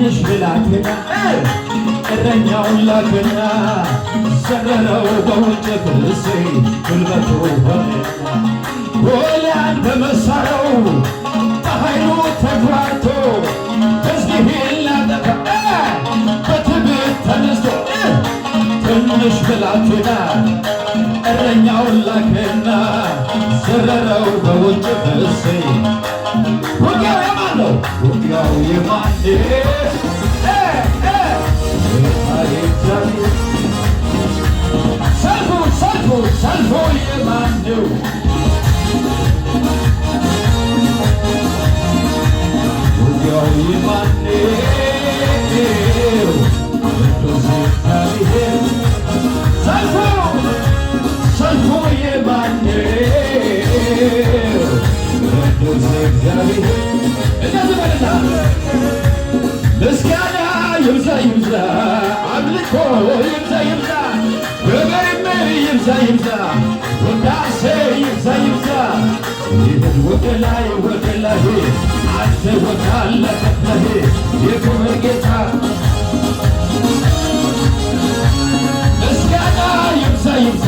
ትንሽ ብላቴና እረኛውን ላከና ሰረረው በወንጭፍ እሴይ ጉልበቱ ሆነና ጎልያድ በመሳሪያው በኃይሉ ተግባርቶ ሕዝብህን ላጠፋ በትዕቢት ተነስቶ ትንሽ ብላቴና እረኛውን ላከና ሰረረው በወንጭፍ እሴይ ውጊያው የማን ነው? ውጊያው የማን ሰልፉ የማን ነው? ውጊያው የማን ነው? ቅዱስ እግዚአብሔር ሰልፉ የማን ነው? ቅዱስ እግዚአብሔር እንደዚህ በለታ ምስጋና ይብዛ ይብዛ አምልኮ ይብዛ ይብዛ ክብርም ይብዛ ይብዛ ውዳሴ ይብዛ ይብዛ ይህን ወደ ላይ አንተ ወዳለበት የክብር ጌታ ምስጋና ይብዛ ይብዛ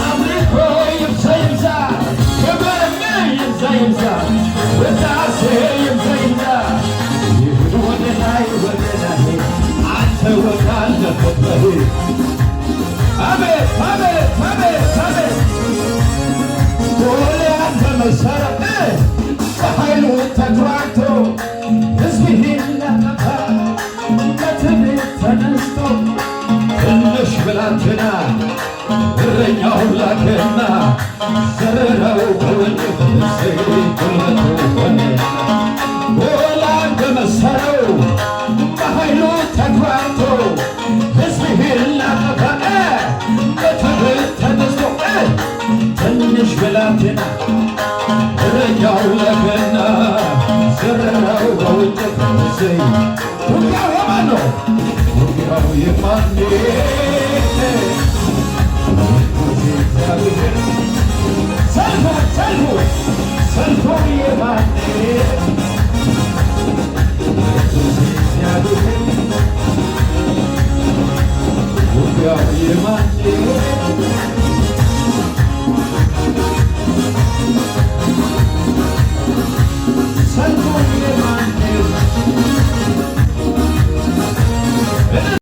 አምልኮ ይብዛ ይብዛ ክብርም ይብዛ ይብዛ ውዳሴ ይብዛ ይብዛ ይህን ወደ ላይ አንተ ወዳለበት አቤት አቤት አቤት አቤት ጎልያድ በመሳሪያው በኃይሉ ተግባርቶ ሕዝብህን ሊያጠፋ በትዕቢት ተነስቶ ትንሽ ብላቴና እረኛውን ላከና ሰረረው በወንጭፍ እሴይ ጉልበቱ ሆነና ጎልያድ በመሳሪያው በኃይሉ ተግባርቶ ሕዝብህን ሊያጠፋ በትዕቢት ተነስቶ ትንሽ ብላቴና እረኛውን ላከና ሰረረው በወንጭፍ እሴይ ውጊያው የማን ነው? ውጊያው የማን ነው? ሰልፉ የማን ነው? ውጊያው የማን ነው?